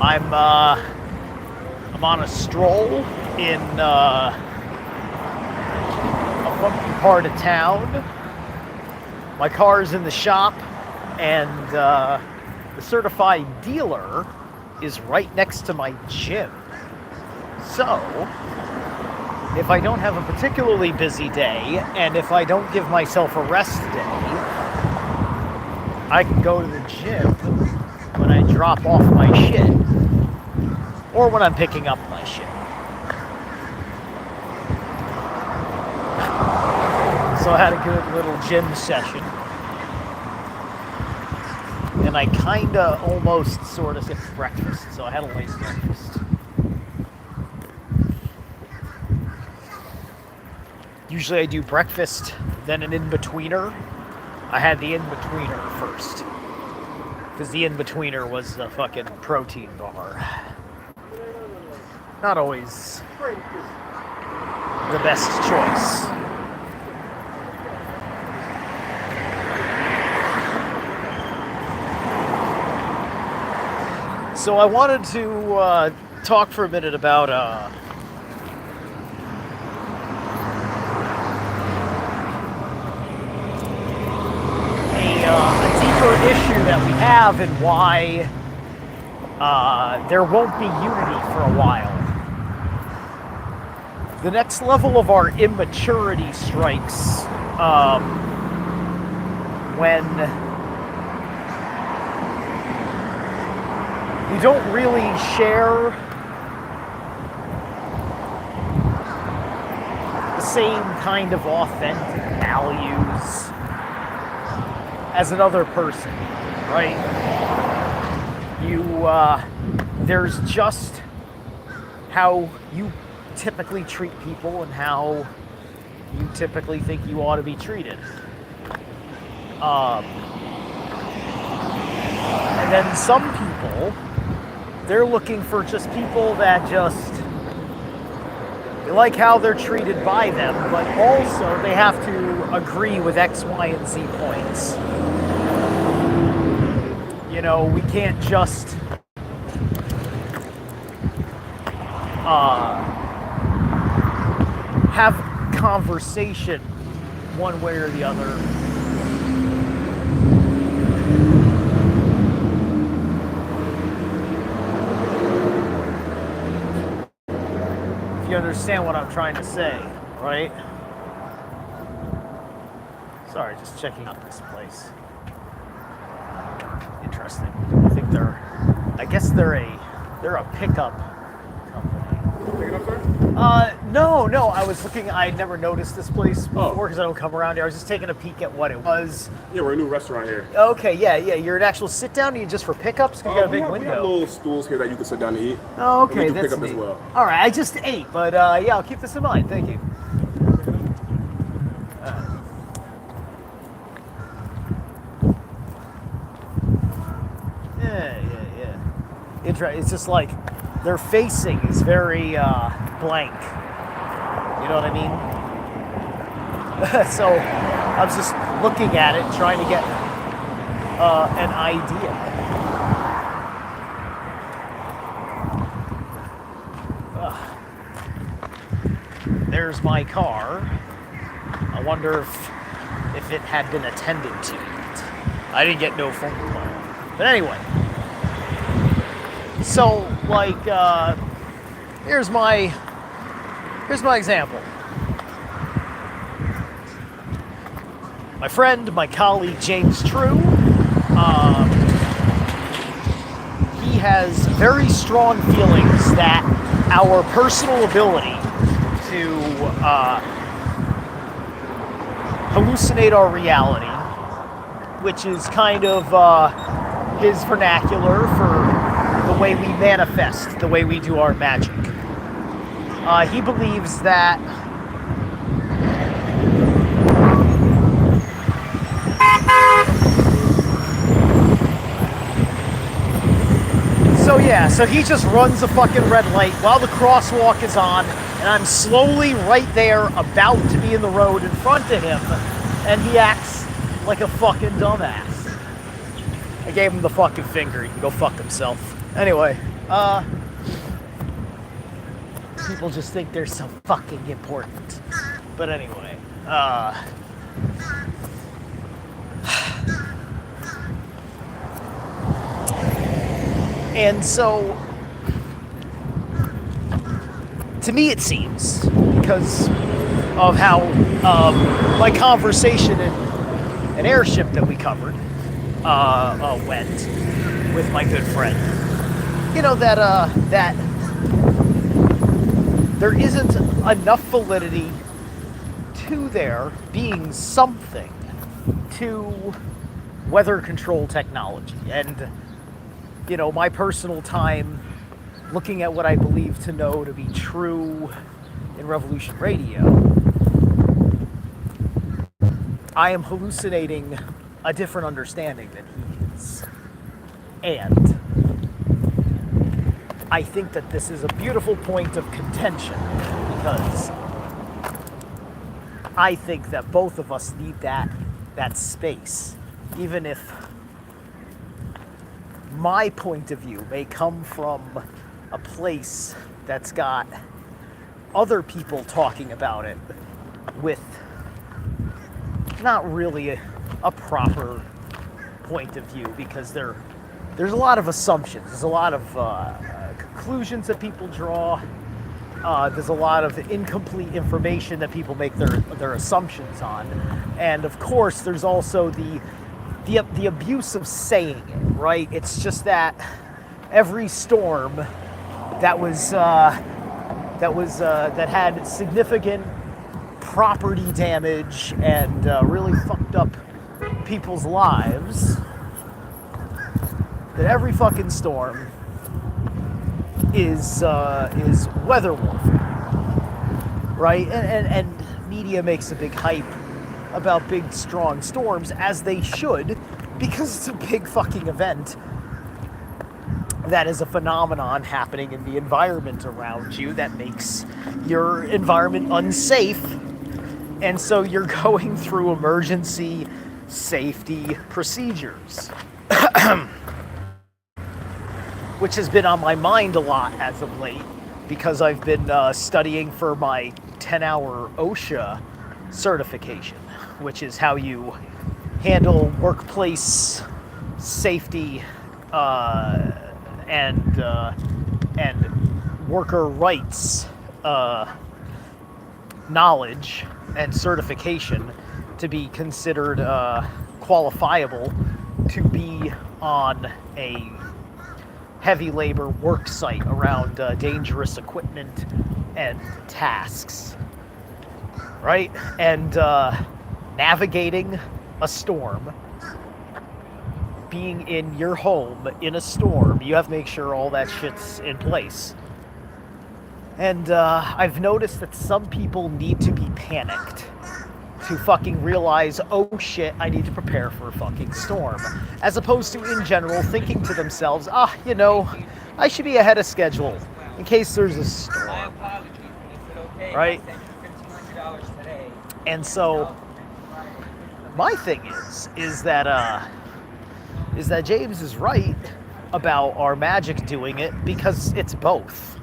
I'm on a stroll in a funky part of town. My car's in the shop, and the certified dealer is right next to my gym. So, if I don't have a particularly busy day, and if I don't give myself a rest day, I can go to the gym when I drop off my shit, or when I'm picking up my shit. So I had a good little gym session, and I kinda almost sorta skipped breakfast, so I had a late breakfast. Usually I do breakfast, then an in-betweener. I had the in-betweener first, because the in-betweener was the fucking protein bar. Not always the best choice. So I wanted to talk for a minute about a deeper issue that we have, and why there won't be unity for a while. The next level of our immaturity strikes when we don't really share the same kind of authentic values as another person, right? There's just how you typically treat people and how you typically think you ought to be treated. And then some people, they're looking for just people that just, they like how they're treated by them, but also they have to agree with X, Y, and Z points. You know, we can't just have conversation one way or the other. If you understand what I'm trying to say, right? Sorry, just checking out this place. Interesting. I guess they're a pickup company. Picking up, sir? No, I was looking, I had never noticed this place before because I don't come around here. I was just taking a peek at what it was. Yeah, we're a new restaurant here. Okay, yeah, you're an actual sit down, or you just for pickups? Because you got a big window. We have little stools here that you can sit down and eat. Oh, okay, and we do that's pickup neat. as well. All right, I just ate, but yeah, I'll keep this in mind. Thank you. Yeah. It's just like their facing is very blank. You know what I mean? So I was just looking at it, trying to get an idea. There's my car. I wonder if it had been attended to yet. I didn't get no phone call. But anyway. So, like, here's my example. My friend, my colleague, James True, he has very strong feelings that our personal ability to hallucinate our reality, which is kind of his vernacular for the way we manifest, the way we do our magic. He believes that so he just runs a fucking red light while the crosswalk is on, and I'm slowly right there about to be in the road in front of him, and he acts like a fucking dumbass. I gave him the fucking finger. He can go fuck himself. Anyway. People just think they're so fucking important. But anyway, and so, to me it seems, because of how my conversation in an airship that we covered went with my good friend, that there isn't enough validity to there being something to weather control technology. And, my personal time looking at what I believe to know to be true in Revolution Radio, I am hallucinating a different understanding than he is. And I think that this is a beautiful point of contention, because I think that both of us need that space, even if my point of view may come from a place that's got other people talking about it with not really a proper point of view, because there's a lot of assumptions, there's a lot of conclusions that people draw, there's a lot of incomplete information that people make their assumptions on, and of course there's also the abuse of saying it, right? It's just that every storm that had significant property damage and really fucked up people's lives, that every fucking storm is weather warfare, right? And media makes a big hype about big, strong storms, as they should, because it's a big fucking event that is a phenomenon happening in the environment around you that makes your environment unsafe. And so you're going through emergency safety procedures, which has been on my mind a lot as of late, because I've been studying for my 10-hour OSHA certification, which is how you handle workplace safety and worker rights knowledge and certification to be considered qualifiable to be on a heavy labor work site around dangerous equipment and tasks, right? And navigating a storm, being in your home in a storm, you have to make sure all that shit's in place. And I've noticed that some people need to be panicked to fucking realize, oh shit, I need to prepare for a fucking storm. As opposed to, in general, thinking to themselves, I should be ahead of schedule in case there's a storm. Right? And so, my thing is that James is right about our magic doing it, because it's both.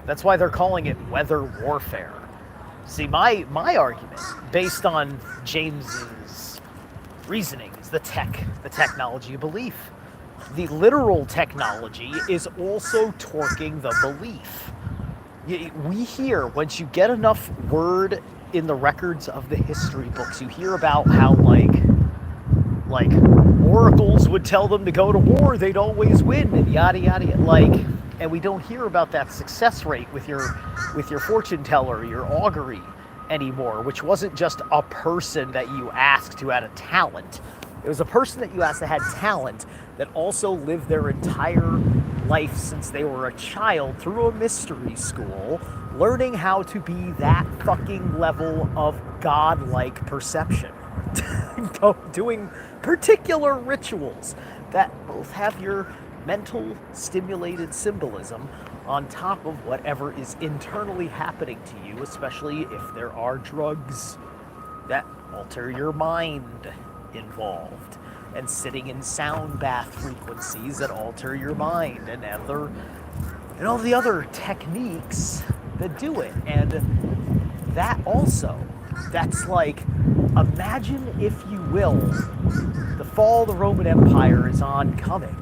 That's why they're calling it weather warfare. See, my argument, based on James's reasoning, is the technology of belief. The literal technology is also torquing the belief. We hear, once you get enough word in the records of the history books, you hear about how like oracles would tell them to go to war, they'd always win, and yada yada yada. And we don't hear about that success rate with your fortune teller, your augury anymore, which wasn't just a person that you asked who had a talent. It was a person that you asked that had talent, that also lived their entire life since they were a child through a mystery school, learning how to be that fucking level of godlike perception. Doing particular rituals that both have your mental stimulated symbolism on top of whatever is internally happening to you, especially if there are drugs that alter your mind involved. and sitting in sound bath frequencies that alter your mind, and all the other techniques that do it. And that's like, imagine, if you will, the fall of the Roman Empire is oncoming,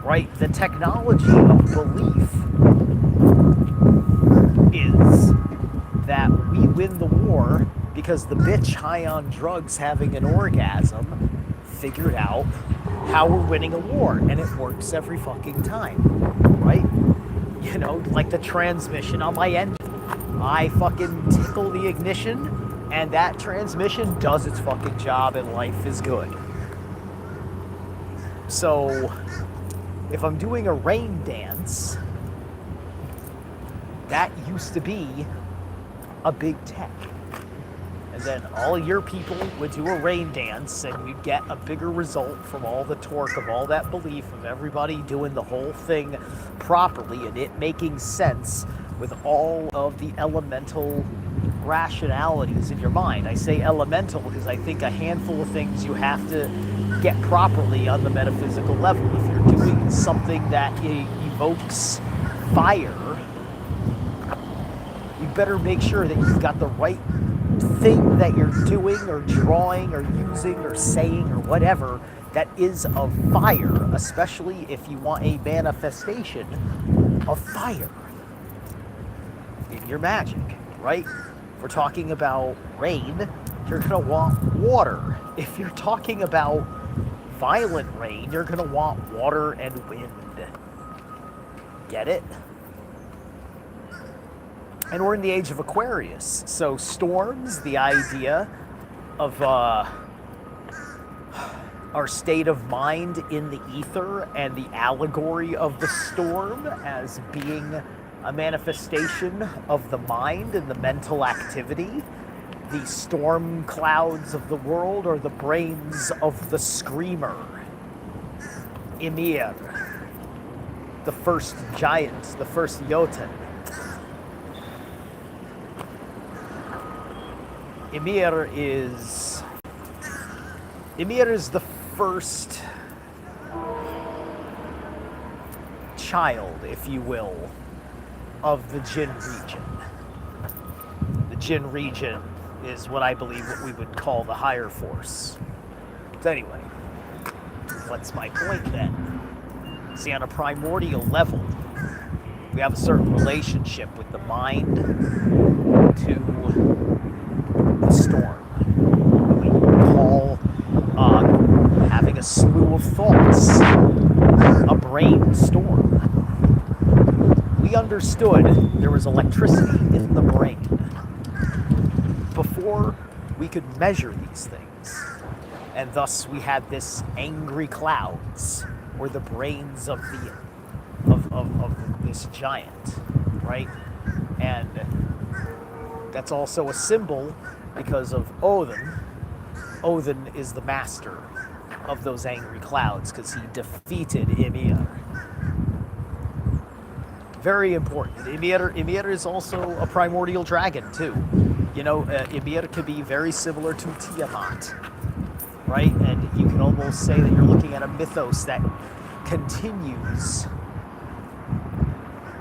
right? The technology of belief is that we win the war because the bitch high on drugs having an orgasm figured out how we're winning a war, and it works every fucking time, right? You know, like the transmission on my engine. I fucking tickle the ignition, and that transmission does its fucking job, and life is good. So, if I'm doing a rain dance, that used to be a big tech. And then all your people would do a rain dance, and we'd get a bigger result from all the torque of all that belief of everybody doing the whole thing properly and it making sense with all of the elemental rationalities in your mind. I say elemental because I think a handful of things you have to get properly on the metaphysical level. If you're doing something that evokes fire, you better make sure that you've got the right thing that you're doing or drawing or using or saying or whatever that is of fire, especially if you want a manifestation of fire in your magic, right? If we're talking about rain, you're gonna want water. If you're talking about violent rain, you're gonna want water and wind. Get it? And we're in the age of Aquarius, so storms, the idea of our state of mind in the ether, and the allegory of the storm as being a manifestation of the mind and the mental activity. The storm clouds of the world are the brains of the screamer, Ymir, the first giant, the first Jotun. Ymir is the first child, if you will, of the Jinn region. The Jinn region is what I believe what we would call the higher force. So anyway, what's my point then? See, on a primordial level, we have a certain relationship with the mind to the storm. We call having a slew of thoughts a brainstorm. We understood there was electricity in the brain before we could measure these things, and thus we had this angry clouds, or the brains of this giant, right? And that's also a symbol because of Odin. Odin is the master of those angry clouds because he defeated Ymir. Very important. Ymir is also a primordial dragon too. You know, Ymir could be very similar to Tiamat, right? And you can almost say that you're looking at a mythos that continues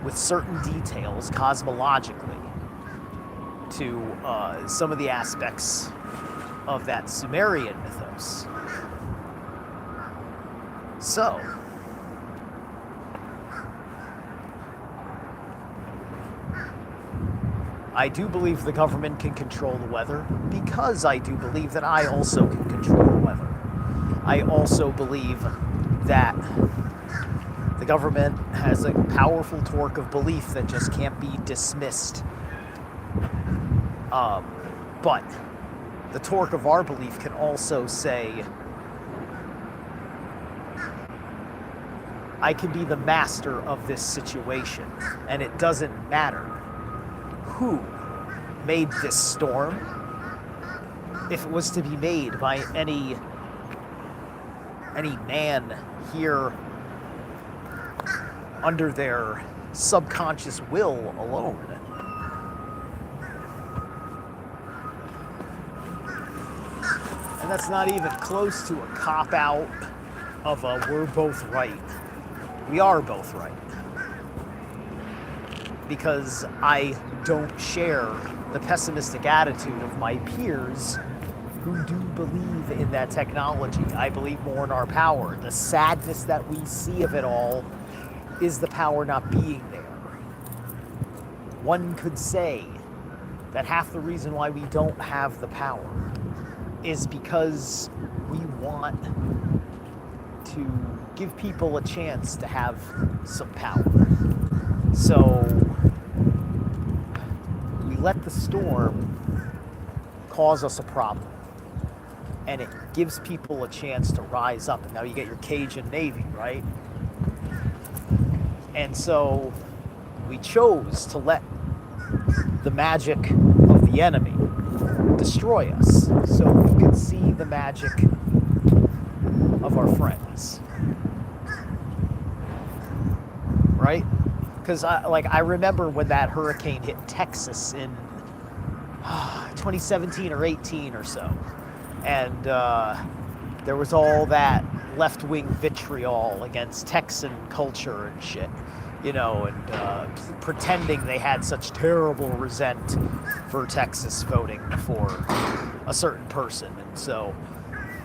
with certain details cosmologically to some of the aspects of that Sumerian mythos. So, I do believe the government can control the weather because I do believe that I also can control the weather. I also believe that the government has a powerful torque of belief that just can't be dismissed. But the torque of our belief can also say, I can be the master of this situation, and it doesn't matter who made this storm. If it was to be made by any man here under their subconscious will alone. And that's not even close to a cop-out of a we're both right. We are both right. Because I don't share the pessimistic attitude of my peers who do believe in that technology. I believe more in our power. The sadness that we see of it all is the power not being there. One could say that half the reason why we don't have the power is because we want to give people a chance to have some power. So we let the storm cause us a problem. And it gives people a chance to rise up. And now you get your Cajun Navy, right? And so we chose to let the magic of the enemy destroy us so we could see the magic of our friends. Right? Because I remember when that hurricane hit Texas in 2017 or 18 or so. And there was all that left-wing vitriol against Texan culture and shit, you know, and pretending they had such terrible resent for Texas voting for a certain person. And so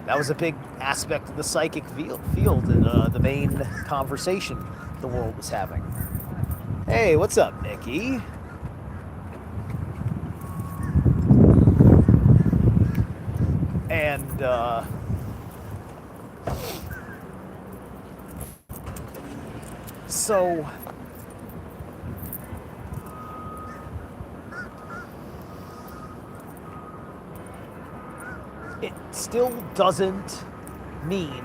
that was a big aspect of the psychic field and the main conversation the world was having. Hey, what's up, Nikki? And so it still doesn't mean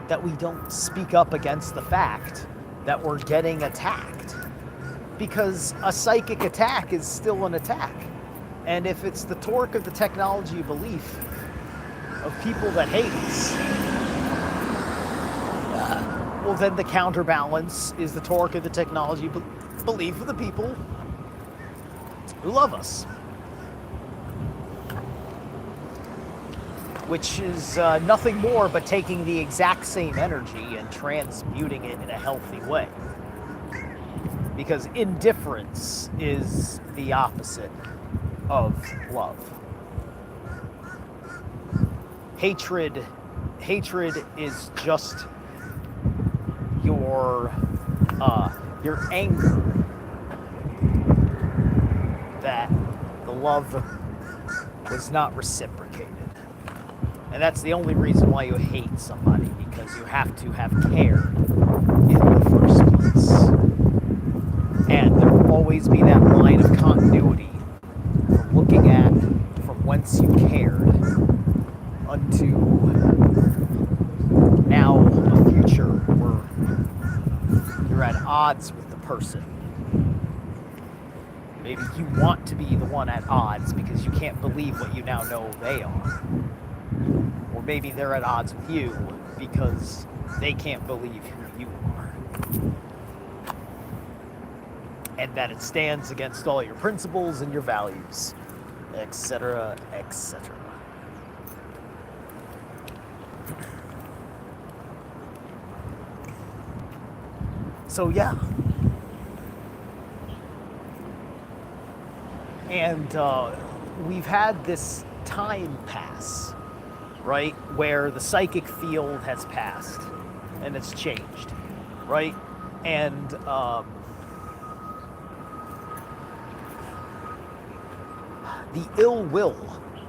that we don't speak up against the fact that we're getting attacked, because a psychic attack is still an attack. And if it's the torque of the technology belief of people that hate us, well, then the counterbalance is the torque of the technology belief of the people who love us. Which is nothing more but taking the exact same energy and transmuting it in a healthy way. Because indifference is the opposite of love. Hatred is just your anger that the love was not reciprocated. And that's the only reason why you hate somebody, because you have to have care in the first place. And there will always be that line of continuity from looking at from whence you cared unto now a future where you're at odds with the person. Maybe you want to be the one at odds because you can't believe what you now know they are. Or maybe they're at odds with you because they can't believe who you are. And that it stands against all your principles and your values, etc., etc. So yeah. And we've had this time pass, right, where the psychic field has passed and it's changed, right? And the ill will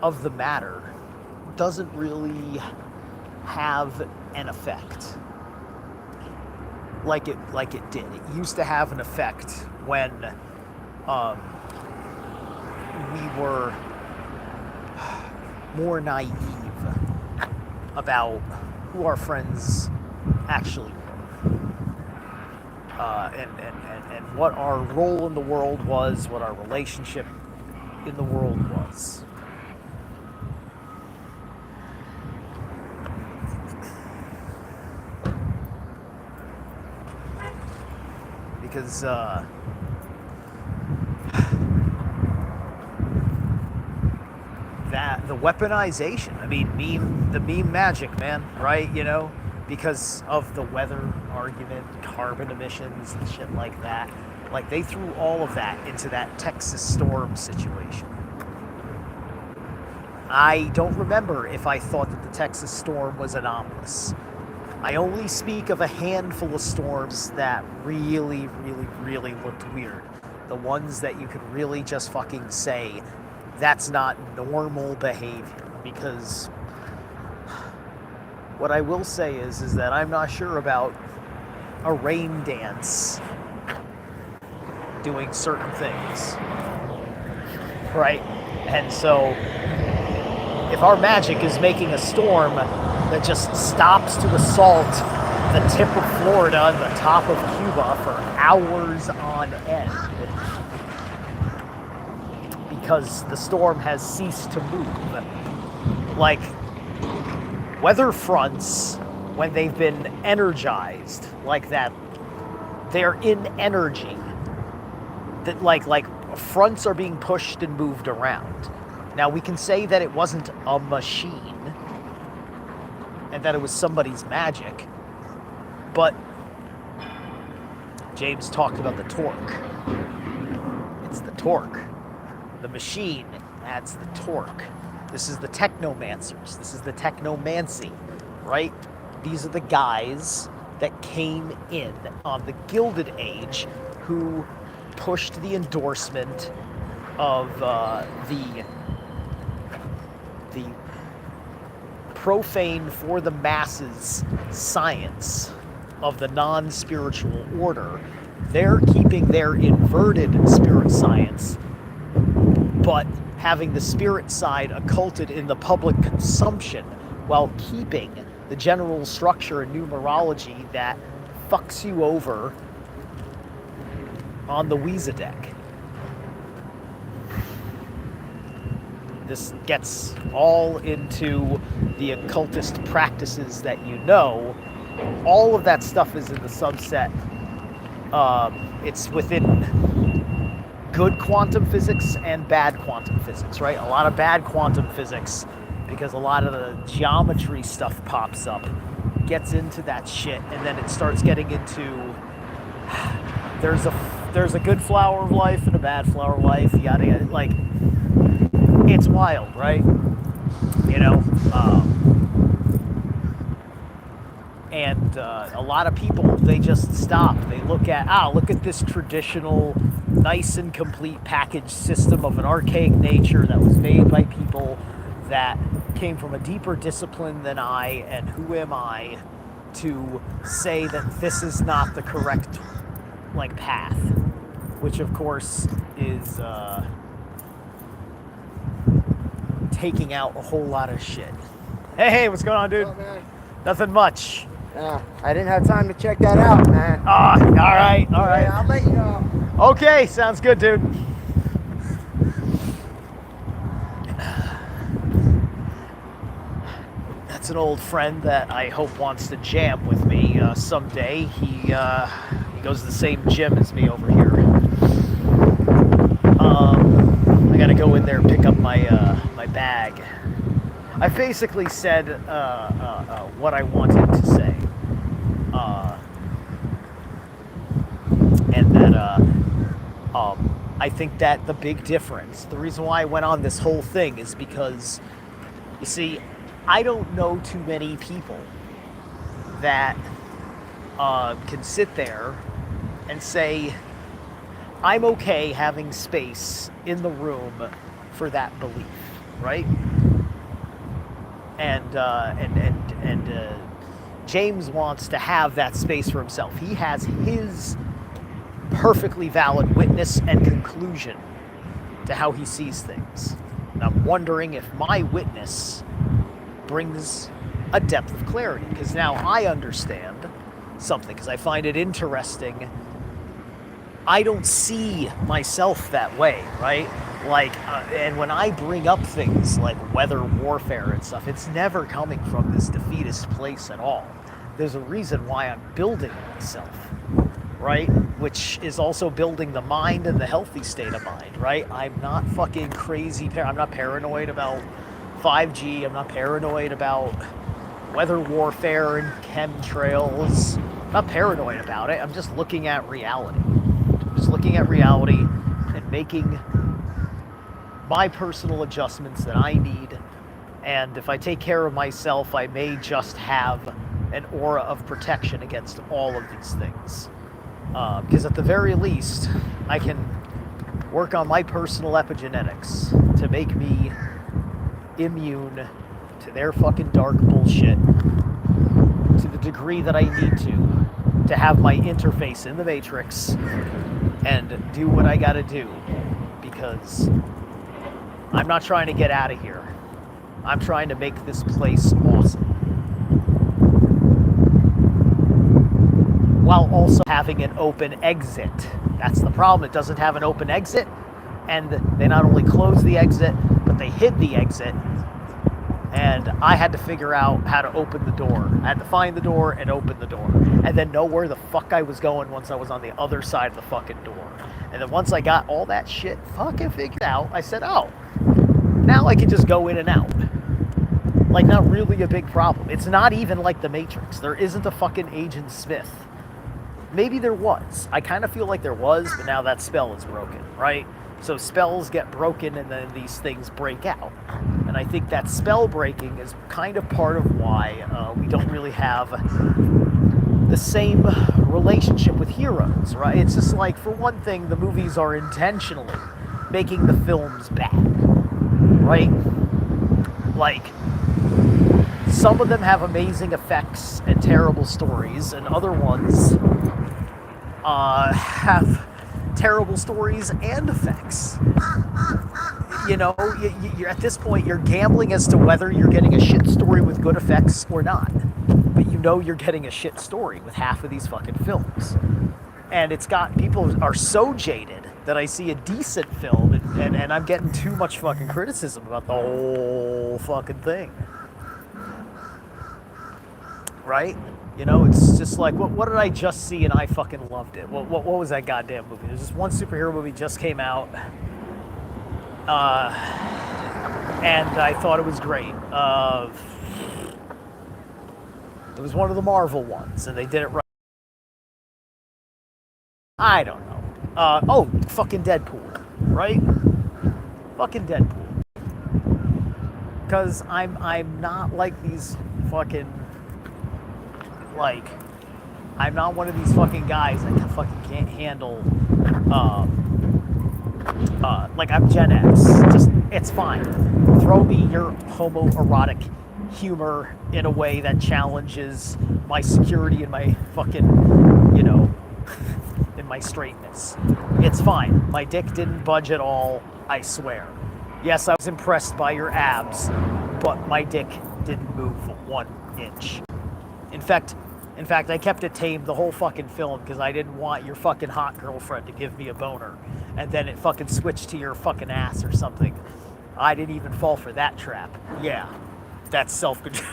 of the matter doesn't really have an effect like it did. It used to have an effect when we were more naive about who our friends actually were, and what our role in the world was, what our relationship in the world was. Because that the weaponization. I mean, the meme magic, man, right? You know, because of the weather argument, carbon emissions and shit like that. Like, they threw all of that into that Texas storm situation. I don't remember if I thought that the Texas storm was anomalous. I only speak of a handful of storms that really, really, really looked weird. The ones that you could really just fucking say, that's not normal behavior. Because what I will say is that I'm not sure about a rain dance doing certain things. Right? And so, if our magic is making a storm that just stops to assault the tip of Florida and the top of Cuba for hours on end, because the storm has ceased to move. Like, weather fronts, when they've been energized like that, they're in energy. That like fronts are being pushed and moved around. Now, we can say that it wasn't a machine and that it was somebody's magic, but James talked about the torque. It's the torque. The machine adds the torque. This is the technomancers. This is the technomancy, right? These are the guys that came in on the Gilded Age who pushed the endorsement of the profane for the masses science of the non-spiritual order. They're keeping their inverted spirit science, but having the spirit side occulted in the public consumption while keeping the general structure and numerology that fucks you over on the Ouija deck. This gets all into the occultist practices that you know. All of that stuff is in the subset. It's within good quantum physics and bad quantum physics, right? A lot of bad quantum physics, because a lot of the geometry stuff pops up, gets into that shit, and then it starts getting into there's a good flower of life and a bad flower of life. You gotta get, like, it's wild, right? You know? And a lot of people, they just stop. They look at this traditional, nice and complete package system of an archaic nature that was made by people that came from a deeper discipline than I, and who am I to say that this is not the correct, like, path? Which, of course, is taking out a whole lot of shit. Hey, what's going on, dude? What's up, man? Nothing much. I didn't have time to check that out, man. Ah, all right. Yeah, I'll let you know. Okay, sounds good, dude. That's an old friend that I hope wants to jam with me someday. He goes to the same gym as me over here. I gotta go in there and pick up my bag. I basically said what I wanted to say, and that I think that the big difference, the reason why I went on this whole thing, is because, you see, I don't know too many people that can sit there and say, I'm okay having space in the room for that belief, right? And James wants to have that space for himself. He has his perfectly valid witness and conclusion to how he sees things. And I'm wondering if my witness brings a depth of clarity, because now I understand something, because I find it interesting. I don't see myself that way, right? Like, and when I bring up things like weather warfare and stuff, it's never coming from this defeatist place at all. There's a reason why I'm building myself, right? Which is also building the mind and the healthy state of mind, right? I'm not fucking crazy. I'm not paranoid about 5G. I'm not paranoid about weather warfare and chemtrails. I'm not paranoid about it. I'm just looking at reality. I'm just looking at reality and making my personal adjustments that I need. And if I take care of myself, I may just have an aura of protection against all of these things. Because at the very least, I can work on my personal epigenetics to make me immune to their fucking dark bullshit to the degree that I need to have my interface in the Matrix and do what I gotta do, because I'm not trying to get out of here. I'm trying to make this place awesome, while also having an open exit. That's the problem. It doesn't have an open exit, and they not only closed the exit, but they hid the exit, and I had to figure out how to open the door. I had to find the door and open the door, and then know where the fuck I was going once I was on the other side of the fucking door. And then once I got all that shit fucking figured out, I said, oh, now I can just go in and out. Like, not really a big problem. It's not even like the Matrix. There isn't a fucking Agent Smith. Maybe there was. I kind of feel like there was, but now that spell is broken, right? So spells get broken and then these things break out. And I think that spell breaking is kind of part of why we don't really have the same relationship with heroes, right? It's just like, for one thing, the movies are intentionally making the films bad, right? Like, some of them have amazing effects and terrible stories, and other ones have terrible stories and effects. You know, you're at this point, you're gambling as to whether you're getting a shit story with good effects or not. But you know you're getting a shit story with half of these fucking films. And it's got, people are so jaded that I see a decent film and I'm getting too much fucking criticism about the whole fucking thing. Right? You know, it's just like, what did I just see and I fucking loved it? What was that goddamn movie? There's this one superhero movie just came out, and I thought it was great. It was one of the Marvel ones, and they did it right. I don't know. Fucking Deadpool, right? Fucking Deadpool. Because I'm not like these fucking, like, I'm not one of these fucking guys that fucking can't handle, like, I'm Gen X. Just, it's fine. Throw me your homoerotic humor in a way that challenges my security and my fucking, you know, in my straightness. It's fine. My dick didn't budge at all, I swear. Yes, I was impressed by your abs, but my dick didn't move 1 inch. In fact, I kept it tame the whole fucking film because I didn't want your fucking hot girlfriend to give me a boner, and then it fucking switched to your fucking ass or something. I didn't even fall for that trap. Yeah, that's self-control.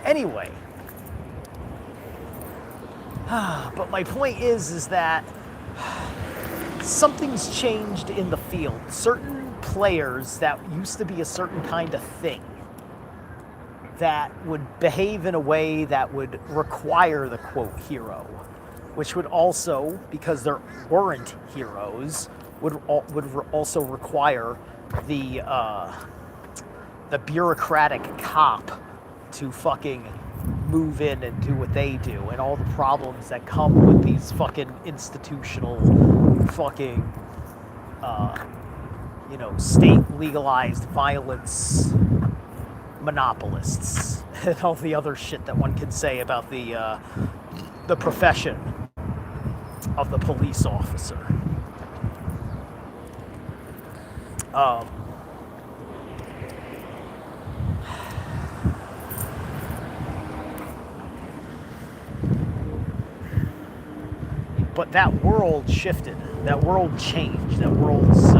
Anyway, but my point is that something's changed in the field. Certain players that used to be a certain kind of thing, that would behave in a way that would require the quote hero, which would also, because there weren't heroes, would also require the bureaucratic cop to fucking move in and do what they do, and all the problems that come with these fucking institutional fucking you know, state legalized violence monopolists and all the other shit that one can say about the profession of the police officer. But that world shifted. That world changed. That world's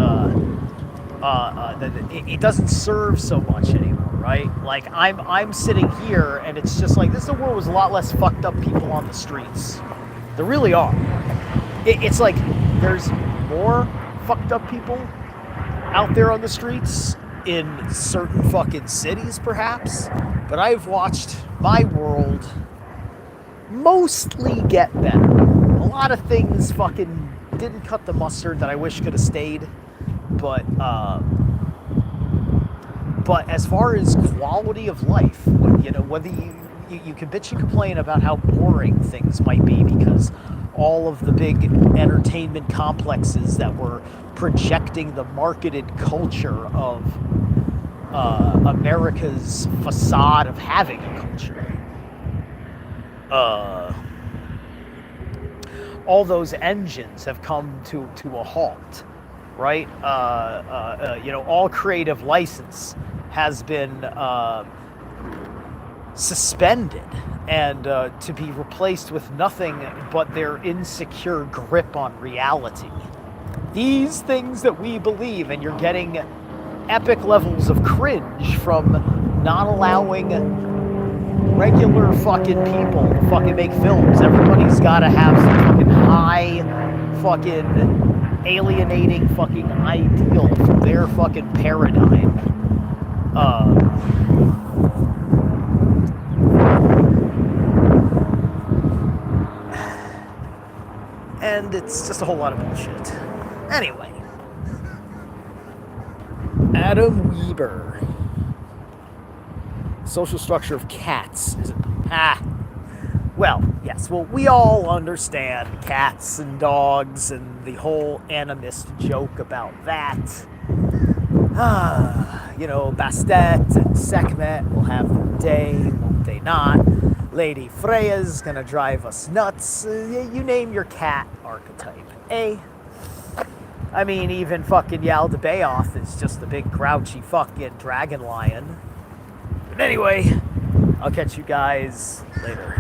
it doesn't serve so much anymore, right? Like, I'm sitting here and it's just like, this world was a lot less fucked up people on the streets. There really are. It's like there's more fucked up people out there on the streets, in certain fucking cities, perhaps, but I've watched my world mostly get better. A lot of things fucking didn't cut the mustard that I wish could have stayed, but as far as quality of life, whether you can bitch and complain about how boring things might be because all of the big entertainment complexes that were projecting the marketed culture of America's facade of having a culture. All those engines have come to a halt, right? All creative license has been suspended and to be replaced with nothing but their insecure grip on reality. These things that we believe, and you're getting epic levels of cringe from not allowing regular fucking people to fucking make films. Everybody's gotta have some fucking high fucking alienating fucking ideal from their fucking paradigm. And it's just a whole lot of bullshit. Anyway. Adam Weber. Social structure of cats. Is it? Well, yes. Well, we all understand cats and dogs and the whole animist joke about that. Bastet and Sekhmet will have their day, won't they not? Lady Freya's gonna drive us nuts. You name your cat archetype, eh? I mean, even fucking Yaldabaoth is just a big grouchy fucking dragon lion. But anyway, I'll catch you guys later.